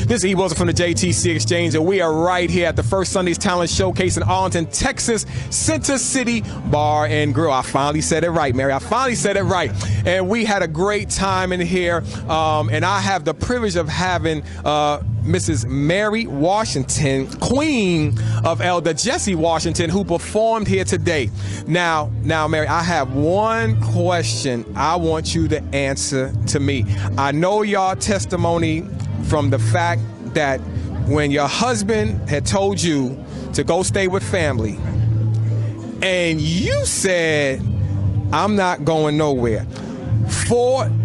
This is E.Wilson from the JTC Exchange, and we are right here at the First Sunday's Talent Showcase in Arlington, Texas, Center City Bar and Grill. I finally said it right, Mary. I finally said it right. And we had a great time in here, and I have the privilege of having Mrs. Mary Washington, Queen of Elder Jessie Washington, who performed here today. Now, Mary, I have one question I want you to answer to me. I know y'all testimony from the fact that when your husband had told you to go stay with family, and you said, I'm not going nowhere,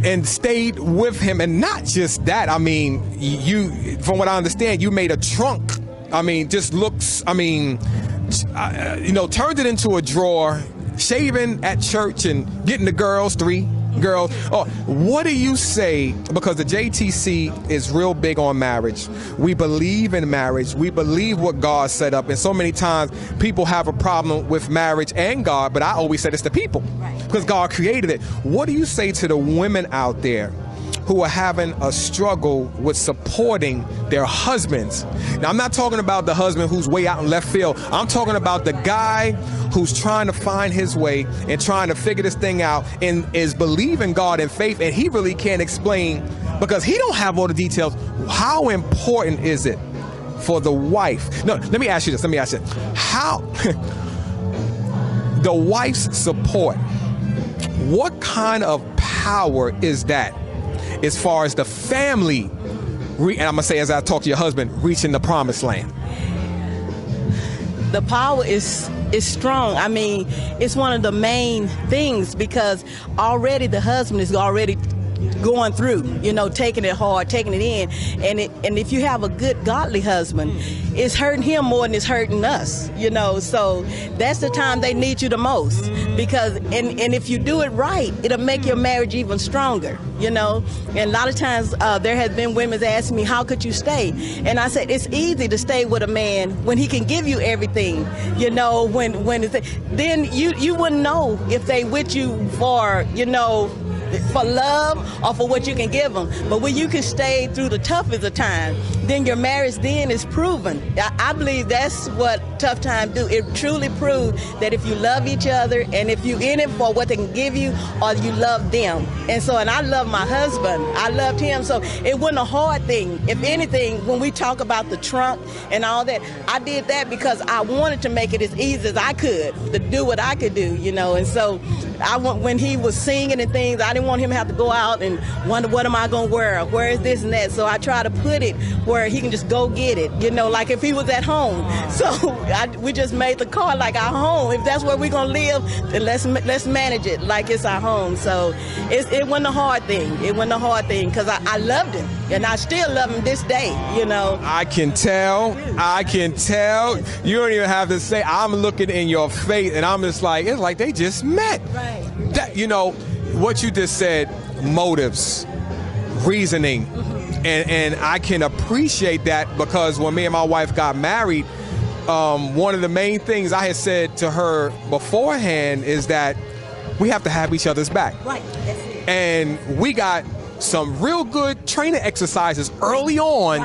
and stayed with him. And not just that, I mean, you, from what I understand, you made a trunk. I mean, just looks, I mean, turned it into a drawer, shaving at church and getting the girls, 3 girls. Oh, what do you say? Because the JTC is real big on marriage. We believe in marriage. We believe what God set up. And so many times people have a problem with marriage and God, but I always say it's the people, because God created it. What do you say to the women out there who are having a struggle with supporting their husbands? Now, I'm not talking about the husband who's way out in left field. I'm talking about the guy who's trying to find his way and trying to figure this thing out and is believing God in faith, and he really can't explain because he don't have all the details. How important is it for the wife? No, let me ask you this. How the wife's support, what kind of power is that as far as the family, and I'm gonna say as I talk to your husband, reaching the promised land? The power is strong. I mean, it's one of the main things, because already the husband is already going through, taking it hard, taking it in, and if you have a good godly husband, it's hurting him more than it's hurting us, so that's the time they need you the most, because and if you do it right, it'll make your marriage even stronger, and a lot of times there has been women asking me, how could you stay? And I said, it's easy to stay with a man when he can give you everything, when it's, then you wouldn't know if they with you for for love or for what you can give them. But when you can stay through the toughest of time, then your marriage then is proven. I believe that's what tough times do. It truly proves that if you love each other, and if you in it for what they can give you, or you love them. And I love my husband. I loved him. So it wasn't a hard thing. If anything, when we talk about the trunk and all that, I did that because I wanted to make it as easy as I could to do what I could do, And so when he was singing and things, I didn't want him to have to go out and wonder, what am I going to wear? Where is this and that? So I try to put it where he can just go get it, like if he was at home. So we just made the car like our home. If that's where we're going to live, then let's manage it like it's our home. So it wasn't a hard thing. It wasn't a hard thing, because I loved him, and I still love him this day, I can tell. You don't even have to say. I'm looking in your face, and I'm just like, it's like they just met. Right. That, what you just said, motives, reasoning, and I can appreciate that, because when me and my wife got married, one of the main things I had said to her beforehand is that we have to have each other's back. Right. And we got some real good training exercises early on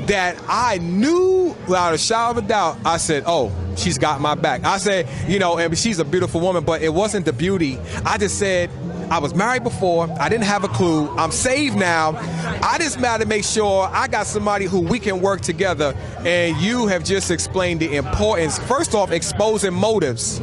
that I knew without a shadow of a doubt. I said, oh, she's got my back. I said, and she's a beautiful woman, but it wasn't the beauty. I just said, I was married before. I didn't have a clue. I'm saved now. I just had to make sure I got somebody who we can work together. And you have just explained the importance, first off, exposing motives,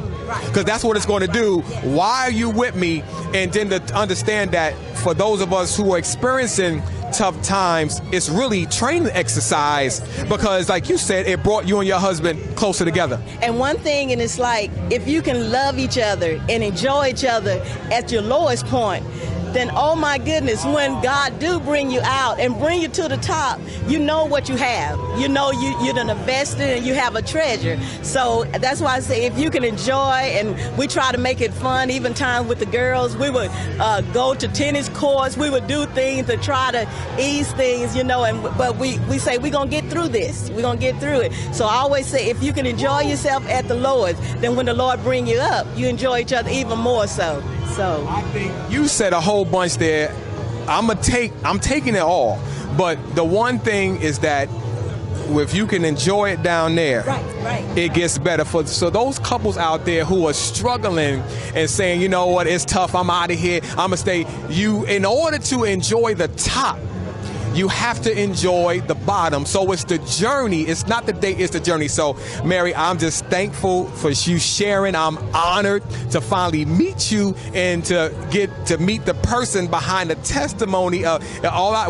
because that's what it's going to do. Why are you with me? And then to understand that for those of us who are experiencing tough times, it's really training exercise, because like you said, it brought you and your husband closer together. And one thing, and it's like, if you can love each other and enjoy each other at your lowest point, then oh my goodness, when God do bring you out and bring you to the top, you know what you have. You done invested and you have a treasure. So that's why I say, if you can enjoy, and we try to make it fun, even times with the girls, we would go to tennis courts, we would do things to try to ease things, but we say we're gonna get through this. We're gonna get through it. So I always say, if you can enjoy yourself at the lowest, then when the Lord bring you up, you enjoy each other even more so. I think you said a whole bunch there I'm taking it all. But the one thing is that if you can enjoy it down there, it gets better. So those couples out there who are struggling and saying, you know what, it's tough, I'm out of here, I'm gonna stay. In order to enjoy the top, you have to enjoy the bottom. So it's the journey. It's not the date, it's the journey. So, Mary, I'm just thankful for you sharing. I'm honored to finally meet you and to get to meet the person behind the testimony of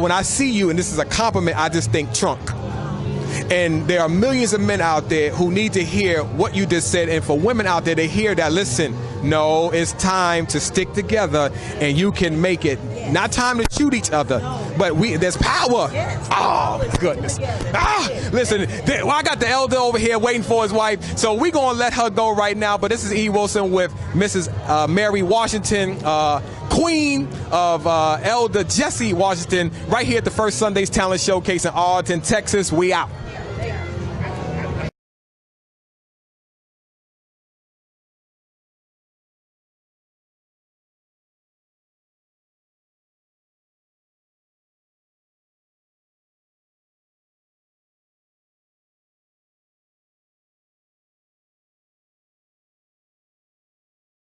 when I see you, and this is a compliment, I just think trunk. And there are millions of men out there who need to hear what you just said. And for women out there to hear that, listen, no, it's time to stick together and you can make it. Yes. Not time to shoot each other, but there's power. Yes. Oh, goodness. Listen, I got the elder over here waiting for his wife. So we're going to let her go right now. But this is E.Wilson with Mrs. Mary Washington, Queen of Elder Jessie Washington, right here at the First Sunday's Talent Showcase in Arlington, Texas. We out.